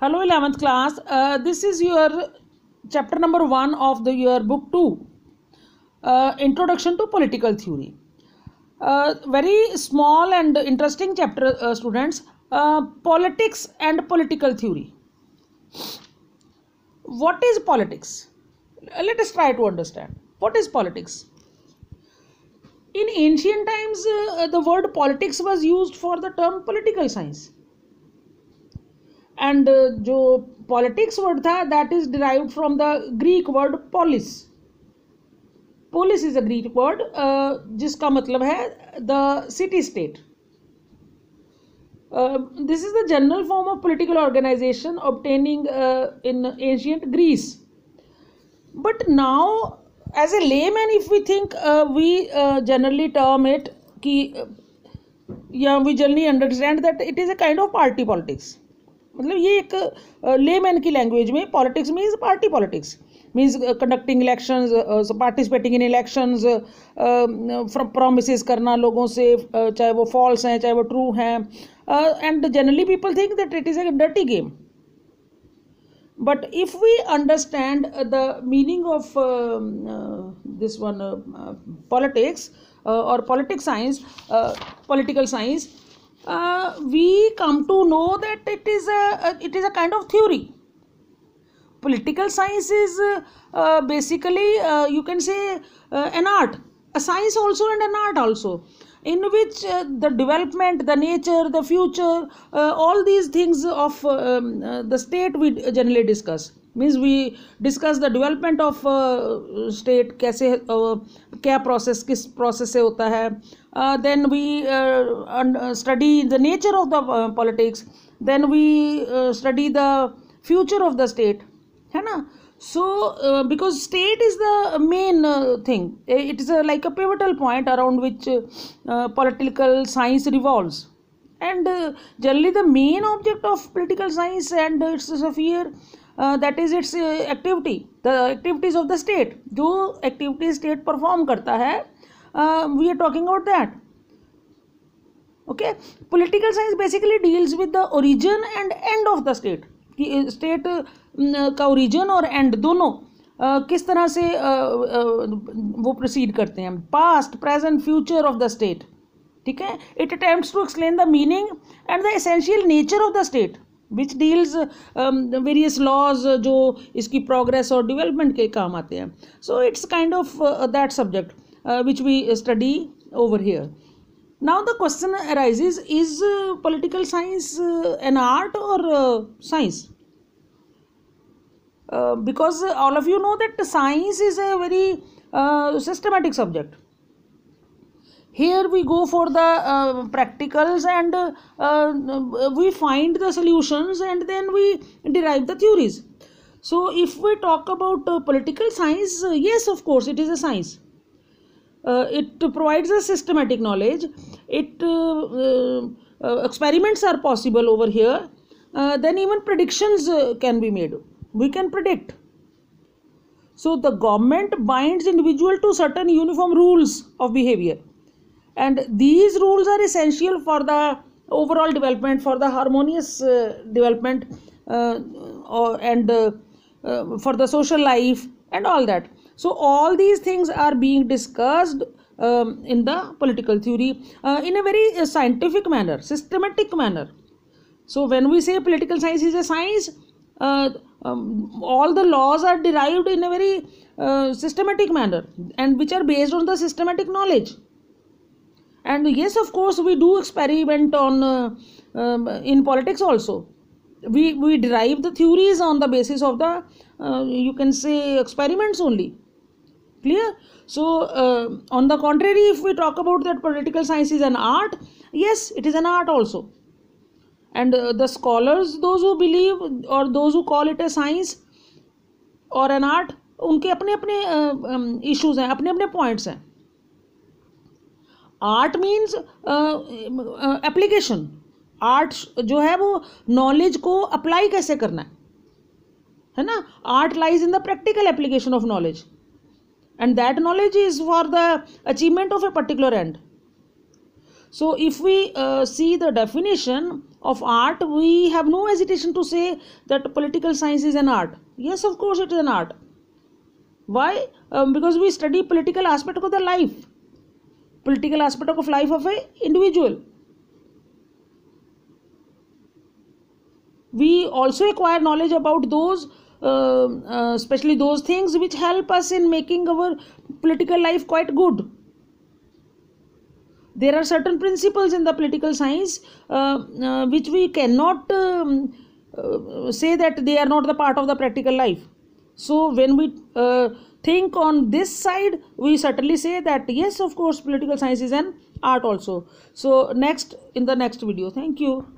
Hello, 11th class. This is your chapter number 1 of your book 2, Introduction to Political Theory. Very small and interesting chapter, students. Politics and political theory. What is politics? Let us try to understand. What is politics? In ancient times, the word politics was used for the term political science. And जो politics word था that is derived from the Greek word polis. Polis is a Greek word जिसका मतलब है the city state. This is the general form of political organisation obtaining in ancient Greece. But now as a layman if we think we generally term it कि या we generally understand that it is a kind of party politics. मतलब ये एक layman की language में politics means party politics means conducting elections, participating in elections, promises करना लोगों से, चाहे वो फॉल्स हैं चाहे वो ट्रू हैं. And generally people think that it is a dirty game. But if we understand the meaning of this one politics और politics science, political science, we come to know that it is a kind of theory. Political science is basically you can say an art, a science also and an art also, in which the development, the nature, the future, all these things of the state we generally discuss. Means we discuss the development of state, कैसे क्या process किस process से होता है. Then we study the nature of the politics. Then we study the future of the state, है ना. So because state is the main thing, it is like a pivotal point around which political science revolves. And generally the main object of political science and its sphere, that is its activity, the activities of the state. जो activities state perform करता है, we are talking about that. Okay, political science basically deals with the origin and end of the state. कि state का origin और end दोनों किस तरह से वो proceed करते हैं, past, present, future of the state. ठीक है. It attempts to explain the meaning and the essential nature of the state, which deals various laws जो इसकी progress और development के काम आते हैं. So it's kind of that subject which we study over here. Now the question arises, is political science an art or science? Because all of you know that science is a very systematic subject. Here we go for the practicals and we find the solutions and then we derive the theories. So if we talk about political science, yes, of course it is a science. It provides a systematic knowledge. Experiments are possible over here. Then even predictions can be made. We can predict. So the government binds individual to certain uniform rules of behavior. And these rules are essential for the overall development, for the harmonious development and for the social life and all that. So all these things are being discussed in the political theory in a very scientific manner, systematic manner. So when we say political science is a science, all the laws are derived in a very systematic manner and which are based on the systematic knowledge. And yes, of course, we do experiment on in politics also. We derive the theories on the basis of the you can say experiments only. Clear? So on the contrary, if we talk about that political science is an art, yes, it is an art also. And the scholars, those who believe or those who call it a science or an art, उनके अपने अपने issues हैं, अपने अपने points हैं. Art means application. Art जो है वो नॉलेज को अप्लाई कैसे करना है ना. Art lies in the practical application of knowledge and that knowledge is for the achievement of a particular and. So if we see the definition of art, we have no hesitation to say that political science is an art. Yes, of course it is an art. Why? Because we study political aspect of the life, political aspect of life of a individual. We also acquire knowledge about those especially those things which help us in making our political life quite good. There are certain principles in the political science which we cannot say that they are not the part of the practical life. So when we think on this side, we certainly say that yes, of course, political science is an art also. So next, in the next video. Thank you.